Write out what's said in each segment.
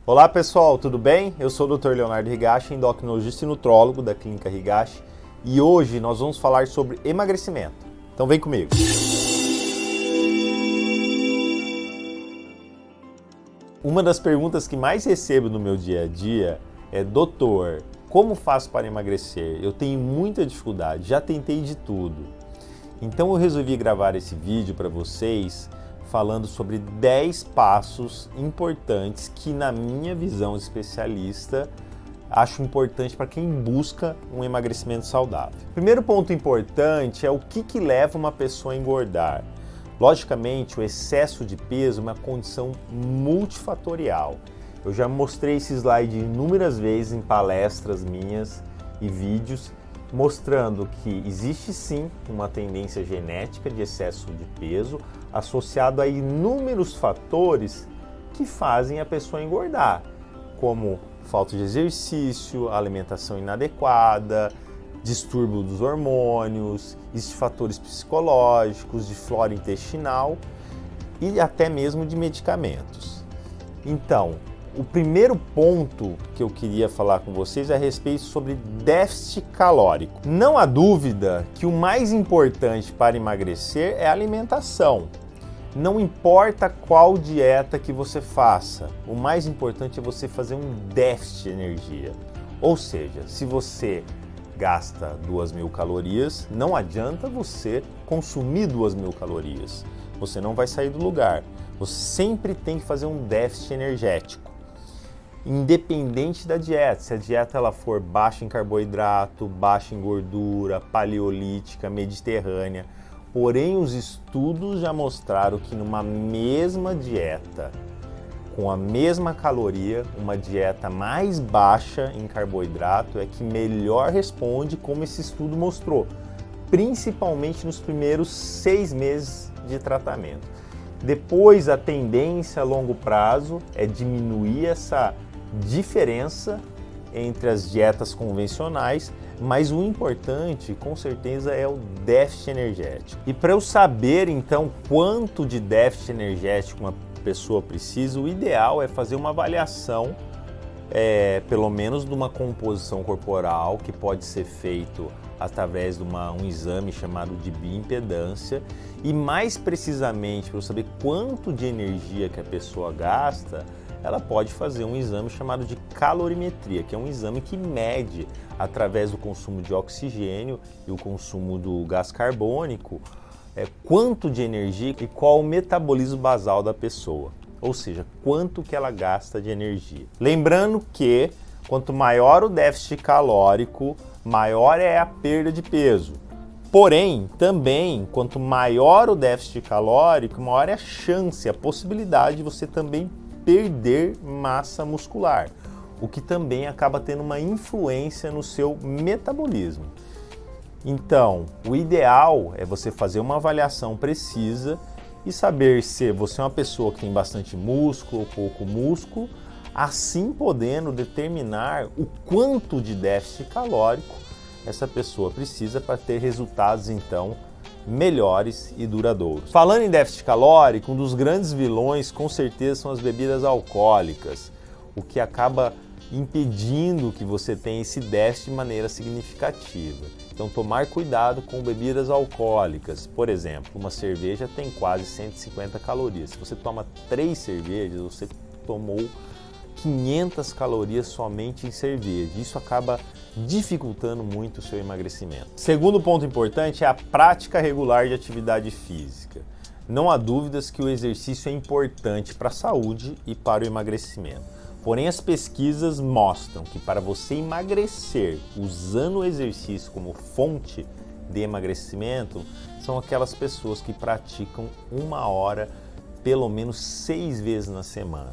Olá pessoal, tudo bem? Eu sou o Dr. Leonardo Higashi, endocrinologista e nutrólogo da Clínica Higashi, e hoje nós vamos falar sobre emagrecimento. Então vem comigo! Uma das perguntas que mais recebo no meu dia a dia é: doutor, como faço para emagrecer? Eu tenho muita dificuldade, já tentei de tudo. Então eu resolvi gravar esse vídeo para vocês falando sobre 10 passos importantes que, na minha visão de especialista, acho importante para quem busca um emagrecimento saudável. Primeiro ponto importante é o que leva uma pessoa a engordar. Logicamente, o excesso de peso é uma condição multifatorial. Eu já mostrei esse slide inúmeras vezes em palestras minhas e vídeos, mostrando que existe sim uma tendência genética de excesso de peso associado a inúmeros fatores que fazem a pessoa engordar, como falta de exercício, alimentação inadequada, distúrbio dos hormônios, existem fatores psicológicos, de flora intestinal e até mesmo de medicamentos. Então, o primeiro ponto que eu queria falar com vocês é a respeito sobre déficit calórico. Não há dúvida que o mais importante para emagrecer é a alimentação. Não importa qual dieta que você faça, o mais importante é você fazer um déficit de energia. Ou seja, se você gasta 2.000 calorias, não adianta você consumir 2.000 calorias. Você não vai sair do lugar. Você sempre tem que fazer um déficit energético. Independente da dieta, se a dieta ela for baixa em carboidrato, baixa em gordura, paleolítica, mediterrânea, porém os estudos já mostraram que numa mesma dieta, com a mesma caloria, uma dieta mais baixa em carboidrato é que melhor responde, como esse estudo mostrou, principalmente nos primeiros 6 meses de tratamento. Depois, a tendência a longo prazo é diminuir essa diferença entre as dietas convencionais, mas o importante, com certeza, é o déficit energético. E para eu saber, então, quanto de déficit energético uma pessoa precisa, o ideal é fazer uma avaliação, pelo menos de uma composição corporal, que pode ser feito através de um exame chamado de bioimpedância, e mais precisamente, para eu saber quanto de energia que a pessoa gasta, ela pode fazer um exame chamado de calorimetria, que é um exame que mede, através do consumo de oxigênio e o consumo do gás carbônico, quanto de energia e qual o metabolismo basal da pessoa, ou seja, quanto que ela gasta de energia. Lembrando que quanto maior o déficit calórico, maior é a perda de peso. Porém, também, quanto maior o déficit calórico, maior é a chance, a possibilidade de você também perder massa muscular, o que também acaba tendo uma influência no seu metabolismo. Então, o ideal é você fazer uma avaliação precisa e saber se você é uma pessoa que tem bastante músculo ou pouco músculo, assim podendo determinar o quanto de déficit calórico essa pessoa precisa para ter resultados, então, melhores e duradouros. Falando em déficit calórico, um dos grandes vilões com certeza são as bebidas alcoólicas, o que acaba impedindo que você tenha esse déficit de maneira significativa. Então, tomar cuidado com bebidas alcoólicas. Por exemplo, uma cerveja tem quase 150 calorias. Se você toma 3 cervejas, você tomou 500 calorias somente em cerveja. Isso acaba dificultando muito o seu emagrecimento. Segundo ponto importante é a prática regular de atividade física. Não há dúvidas que o exercício é importante para a saúde e para o emagrecimento. Porém, as pesquisas mostram que para você emagrecer usando o exercício como fonte de emagrecimento, são aquelas pessoas que praticam 1 hora pelo menos 6 vezes na semana.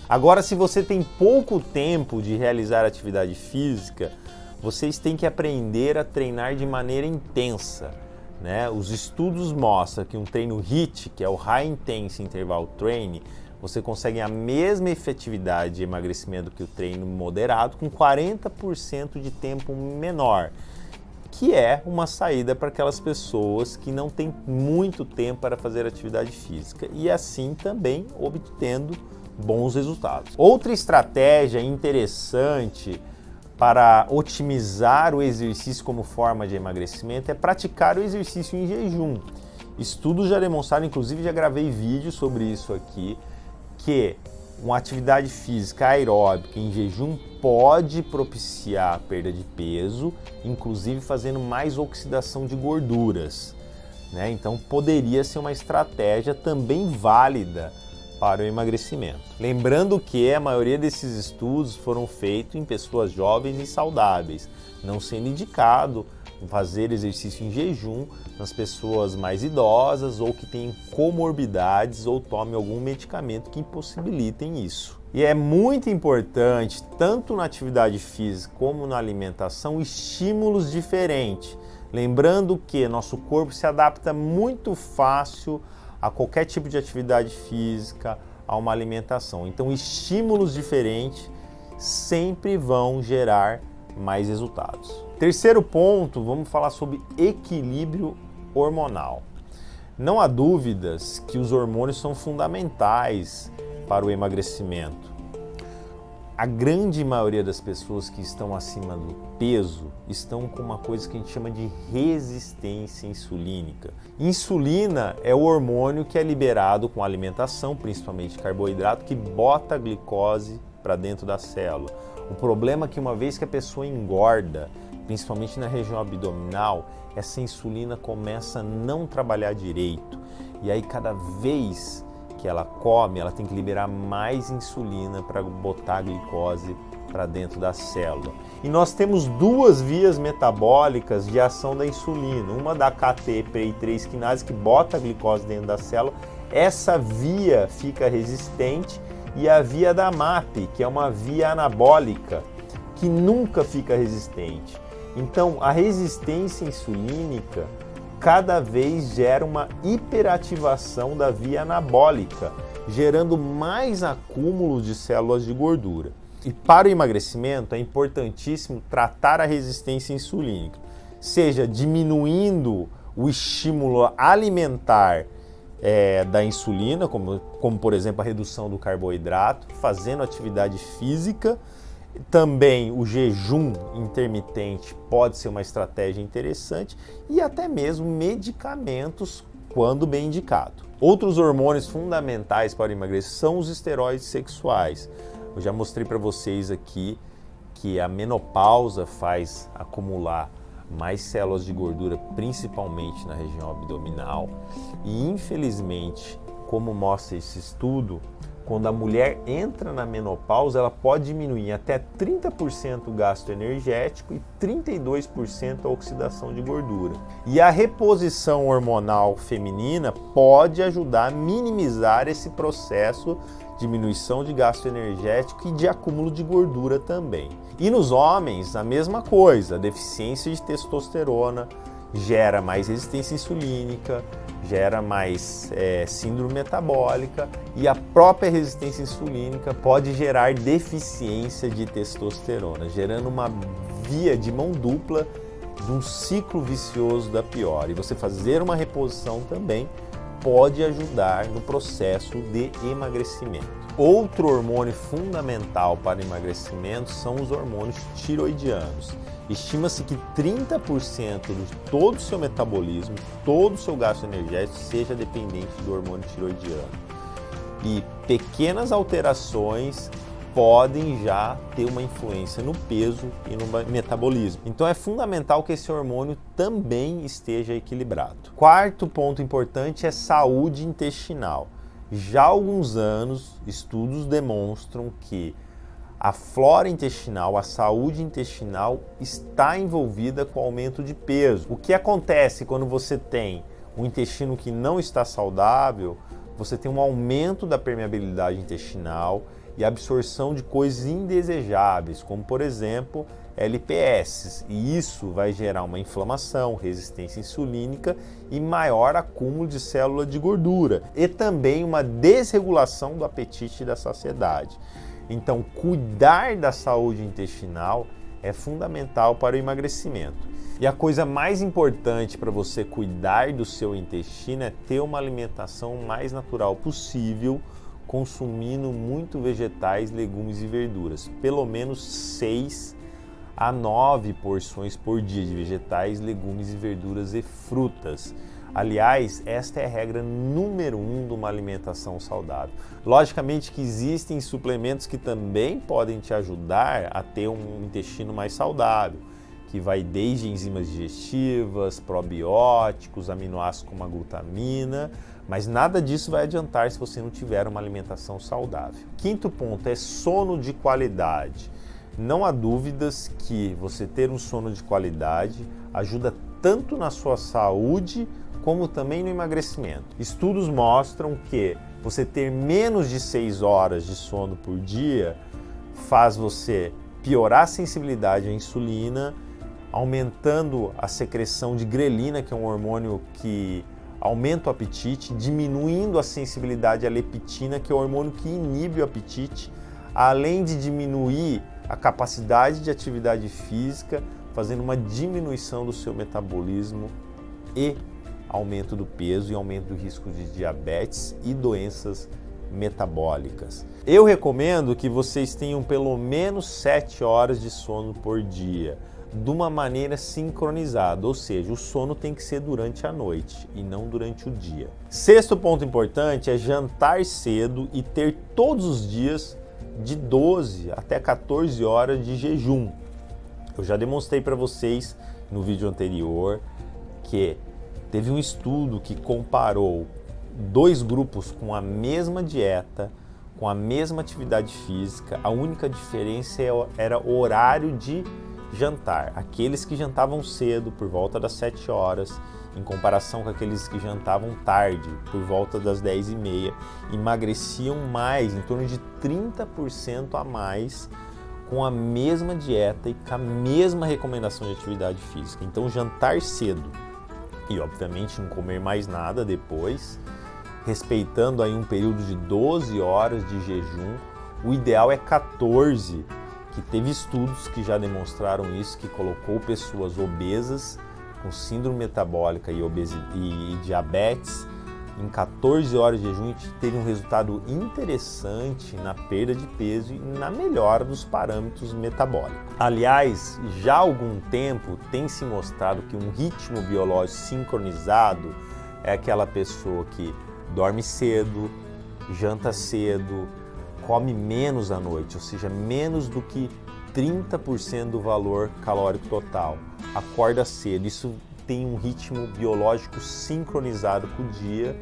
Agora, se você tem pouco tempo de realizar atividade física, vocês têm que aprender a treinar de maneira intensa, né? Os estudos mostram que um treino HIIT, que é o High Intense Interval Training, você consegue a mesma efetividade de emagrecimento que o treino moderado com 40% de tempo menor, que é uma saída para aquelas pessoas que não têm muito tempo para fazer atividade física e assim também obtendo bons resultados. Outra estratégia interessante para otimizar o exercício como forma de emagrecimento é praticar o exercício em jejum. Estudos já demonstraram, inclusive já gravei vídeo sobre isso aqui, que uma atividade física aeróbica em jejum pode propiciar a perda de peso, inclusive fazendo mais oxidação de gorduras, né? Então poderia ser uma estratégia também válida para o emagrecimento. Lembrando que a maioria desses estudos foram feitos em pessoas jovens e saudáveis, não sendo indicado fazer exercício em jejum nas pessoas mais idosas ou que têm comorbidades ou tomem algum medicamento que impossibilitem isso. E é muito importante, tanto na atividade física como na alimentação, estímulos diferentes. Lembrando que nosso corpo se adapta muito fácil a qualquer tipo de atividade física, a uma alimentação. Então, estímulos diferentes sempre vão gerar mais resultados. Terceiro ponto, vamos falar sobre equilíbrio hormonal. Não há dúvidas que os hormônios são fundamentais para o emagrecimento. A grande maioria das pessoas que estão acima do peso estão com uma coisa que a gente chama de resistência insulínica. Insulina é o hormônio que é liberado com a alimentação, principalmente carboidrato, que bota a glicose para dentro da célula. O problema é que uma vez que a pessoa engorda, principalmente na região abdominal, essa insulina começa a não trabalhar direito. E aí cada vez que ela come, ela tem que liberar mais insulina para botar a glicose para dentro da célula. E nós temos duas vias metabólicas de ação da insulina. Uma da KT-PI3 quinase, que bota a glicose dentro da célula. Essa via fica resistente, e a via da MAP, que é uma via anabólica, que nunca fica resistente. Então, a resistência insulínica cada vez gera uma hiperativação da via anabólica, gerando mais acúmulo de células de gordura. E para o emagrecimento é importantíssimo tratar a resistência insulínica, seja diminuindo o estímulo alimentar da insulina, como por exemplo a redução do carboidrato, fazendo atividade física. Também o jejum intermitente pode ser uma estratégia interessante, e até mesmo medicamentos quando bem indicado. Outros hormônios fundamentais para emagrecer são os esteroides sexuais. Eu já mostrei para vocês aqui que a menopausa faz acumular mais células de gordura, principalmente na região abdominal. E infelizmente, como mostra esse estudo, quando a mulher entra na menopausa, ela pode diminuir até 30% o gasto energético e 32% a oxidação de gordura. E a reposição hormonal feminina pode ajudar a minimizar esse processo de diminuição de gasto energético e de acúmulo de gordura também. E nos homens, a mesma coisa, a deficiência de testosterona gera mais resistência insulínica, gera mais síndrome metabólica, e a própria resistência insulínica pode gerar deficiência de testosterona, gerando uma via de mão dupla de um ciclo vicioso da pior. E você fazer uma reposição também pode ajudar no processo de emagrecimento. Outro hormônio fundamental para o emagrecimento são os hormônios tiroidianos. Estima-se que 30% de todo o seu metabolismo, todo o seu gasto energético seja dependente do hormônio tiroidiano. E pequenas alterações podem já ter uma influência no peso e no metabolismo. Então é fundamental que esse hormônio também esteja equilibrado. Quarto ponto importante é saúde intestinal. Já há alguns anos, estudos demonstram que a flora intestinal, a saúde intestinal está envolvida com o aumento de peso. O que acontece quando você tem um intestino que não está saudável? Você tem um aumento da permeabilidade intestinal e absorção de coisas indesejáveis, como por exemplo LPS, e isso vai gerar uma inflamação, resistência insulínica e maior acúmulo de célula de gordura, e também uma desregulação do apetite e da saciedade. Então, cuidar da saúde intestinal é fundamental para o emagrecimento. E a coisa mais importante para você cuidar do seu intestino é ter uma alimentação mais natural possível, consumindo muito vegetais, legumes e verduras. Pelo menos 6 a 9 porções por dia de vegetais, legumes e verduras e frutas. Aliás, esta é a regra número 1 de uma alimentação saudável. Logicamente que existem suplementos que também podem te ajudar a ter um intestino mais saudável, que vai desde enzimas digestivas, probióticos, aminoácidos como a glutamina, mas nada disso vai adiantar se você não tiver uma alimentação saudável. Quinto ponto é sono de qualidade. Não há dúvidas que você ter um sono de qualidade ajuda tanto na sua saúde como também no emagrecimento. Estudos mostram que você ter menos de 6 horas de sono por dia faz você piorar a sensibilidade à insulina, aumentando a secreção de grelina, que é um hormônio que aumenta o apetite, diminuindo a sensibilidade à leptina, que é o hormônio que inibe o apetite, além de diminuir a capacidade de atividade física, fazendo uma diminuição do seu metabolismo e aumento do peso e aumento do risco de diabetes e doenças metabólicas. Eu recomendo que vocês tenham pelo menos 7 horas de sono por dia, de uma maneira sincronizada, ou seja, o sono tem que ser durante a noite e não durante o dia. Sexto ponto importante é jantar cedo e ter todos os dias de 12 até 14 horas de jejum. Eu já demonstrei para vocês no vídeo anterior que teve um estudo que comparou 2 grupos com a mesma dieta, com a mesma atividade física. A única diferença era o horário de jantar. Aqueles que jantavam cedo, por volta das 7 horas, em comparação com aqueles que jantavam tarde, por volta das 10h30, emagreciam mais, em torno de 30% a mais, com a mesma dieta e com a mesma recomendação de atividade física. Então, jantar cedo e, obviamente, não comer mais nada depois, respeitando aí um período de 12 horas de jejum. O ideal é 14, que teve estudos que já demonstraram isso, que colocou pessoas obesas com síndrome metabólica e diabetes em 14 horas de jejum, e teve um resultado interessante na perda de peso e na melhora dos parâmetros metabólicos. Aliás, já há algum tempo tem se mostrado que um ritmo biológico sincronizado é aquela pessoa que dorme cedo, janta cedo, come menos à noite, ou seja, menos do que 30% do valor calórico total, acorda cedo. Isso tem um ritmo biológico sincronizado com o dia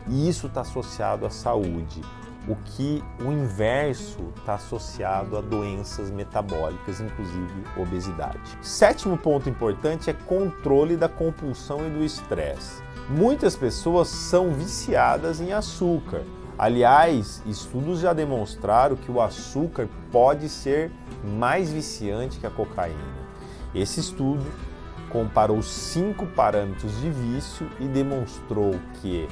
e isso está associado à saúde, o que o inverso está associado a doenças metabólicas, inclusive obesidade. Sétimo ponto importante é controle da compulsão e do estresse. Muitas pessoas são viciadas em açúcar. Aliás, estudos já demonstraram que o açúcar pode ser mais viciante que a cocaína. Esse estudo comparou 5 parâmetros de vício e demonstrou que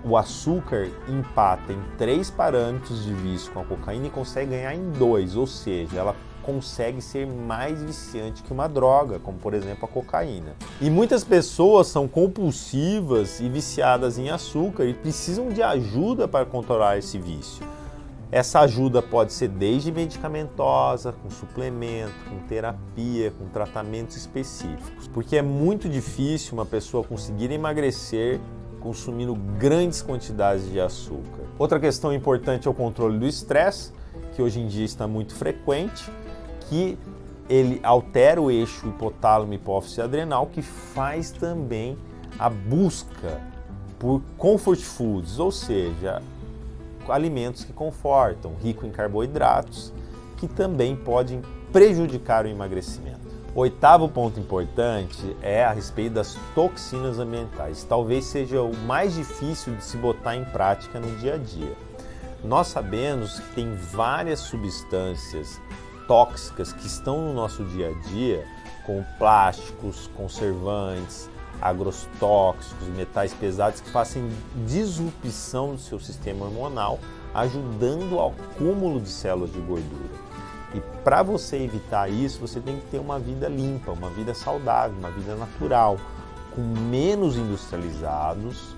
o açúcar empata em 3 parâmetros de vício com a cocaína e consegue ganhar em 2, ou seja, ela consegue ser mais viciante que uma droga, como por exemplo a cocaína. E muitas pessoas são compulsivas e viciadas em açúcar e precisam de ajuda para controlar esse vício. Essa ajuda pode ser desde medicamentosa, com suplemento, com terapia, com tratamentos específicos, porque é muito difícil uma pessoa conseguir emagrecer consumindo grandes quantidades de açúcar. Outra questão importante é o controle do estresse, que hoje em dia está muito frequente, que ele altera o eixo hipotálamo, hipófise adrenal, que faz também a busca por comfort foods, ou seja, alimentos que confortam, rico em carboidratos, que também podem prejudicar o emagrecimento. O oitavo ponto importante é a respeito das toxinas ambientais. Talvez seja o mais difícil de se botar em prática no dia a dia. Nós sabemos que tem várias substâncias tóxicas que estão no nosso dia a dia, como plásticos, conservantes, agrotóxicos, metais pesados, que fazem disrupção do seu sistema hormonal, ajudando ao acúmulo de células de gordura. E para você evitar isso, você tem que ter uma vida limpa, uma vida saudável, uma vida natural, com menos industrializados,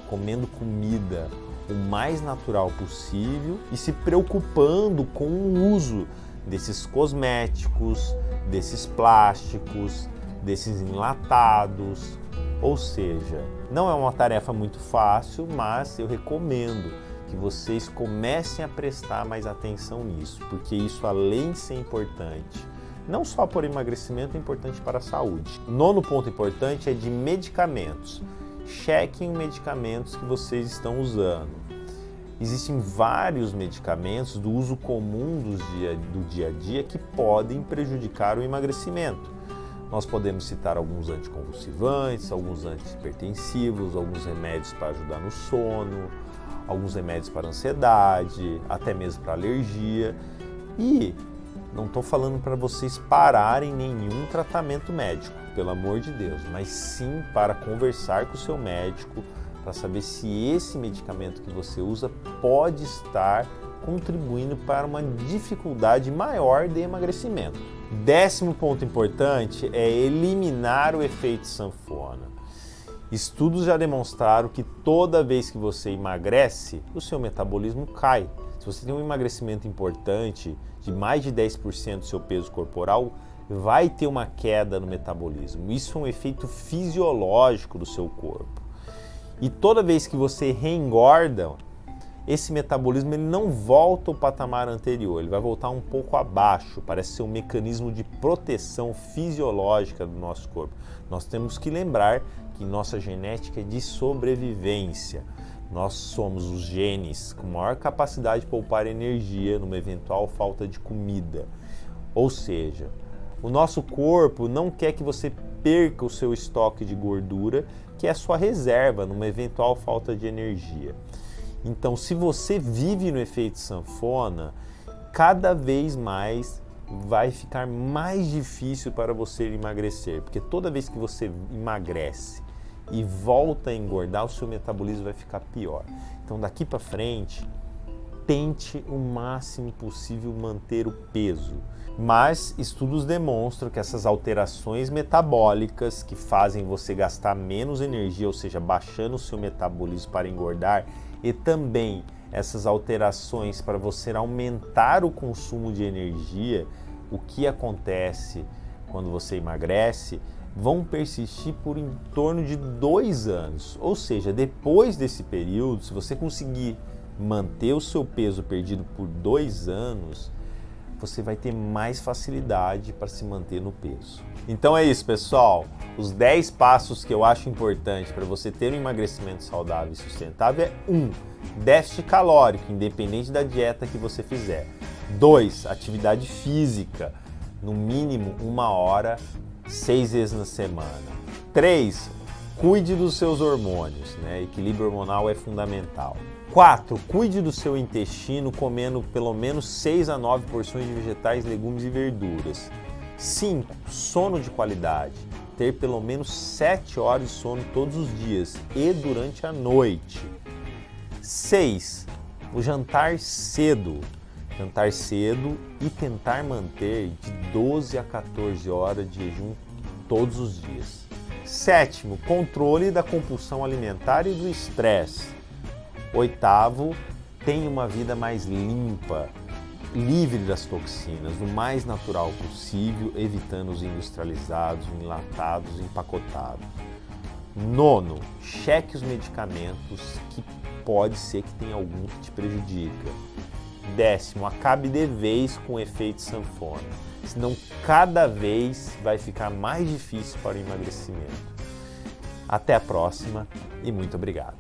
comendo comida o mais natural possível e se preocupando com o uso desses cosméticos, desses plásticos, desses enlatados. Ou seja, não é uma tarefa muito fácil, mas eu recomendo que vocês comecem a prestar mais atenção nisso, porque isso, além de ser importante, não só por emagrecimento, é importante para a saúde. O nono ponto importante é de medicamentos. Chequem os medicamentos que vocês estão usando. Existem vários medicamentos do uso comum do dia a dia que podem prejudicar o emagrecimento. Nós podemos citar alguns anticonvulsivantes, alguns antihipertensivos, alguns remédios para ajudar no sono, alguns remédios para ansiedade, até mesmo para alergia. E não estou falando para vocês pararem nenhum tratamento médico, pelo amor de Deus, mas sim para conversar com o seu médico, para saber se esse medicamento que você usa pode estar contribuindo para uma dificuldade maior de emagrecimento. 10º ponto importante é eliminar o efeito sanfona. Estudos já demonstraram que toda vez que você emagrece, o seu metabolismo cai. Se você tem um emagrecimento importante, de mais de 10% do seu peso corporal, vai ter uma queda no metabolismo. Isso é um efeito fisiológico do seu corpo. E toda vez que você reengorda, esse metabolismo ele não volta ao patamar anterior, ele vai voltar um pouco abaixo, parece ser um mecanismo de proteção fisiológica do nosso corpo. Nós temos que lembrar que nossa genética é de sobrevivência. Nós somos os genes com maior capacidade de poupar energia numa eventual falta de comida. Ou seja, o nosso corpo não quer que você perca o seu estoque de gordura, que é a sua reserva numa eventual falta de energia. Então, se você vive no efeito sanfona, cada vez mais vai ficar mais difícil para você emagrecer, porque toda vez que você emagrece e volta a engordar, o seu metabolismo vai ficar pior. Então, daqui para frente, tente o máximo possível manter o peso. Mas estudos demonstram que essas alterações metabólicas que fazem você gastar menos energia, ou seja, baixando o seu metabolismo para engordar, e também essas alterações para você aumentar o consumo de energia, o que acontece quando você emagrece, vão persistir por em torno de 2 anos. Ou seja, depois desse período, se você conseguir manter o seu peso perdido por 2 anos, você vai ter mais facilidade para se manter no peso. Então é isso, pessoal. Os 10 passos que eu acho importante para você ter um emagrecimento saudável e sustentável é 1. Déficit calórico, independente da dieta que você fizer. 2. Atividade física, no mínimo 1 hora, 6 vezes na semana. 3. Cuide dos seus hormônios, né? Equilíbrio hormonal é fundamental. 4. Cuide do seu intestino comendo pelo menos 6 a 9 porções de vegetais, legumes e verduras. 5. Sono de qualidade. Ter pelo menos 7 horas de sono todos os dias e durante a noite. 6. O jantar cedo. Jantar cedo e tentar manter de 12 a 14 horas de jejum todos os dias. 7. Controle da compulsão alimentar e do estresse. 8. Tenha uma vida mais limpa, livre das toxinas, o mais natural possível, evitando os industrializados, enlatados, empacotados. 9. Cheque os medicamentos que pode ser que tenha algum que te prejudica. 10. Acabe de vez com o efeito sanfona, senão cada vez vai ficar mais difícil para o emagrecimento. Até a próxima e muito obrigado.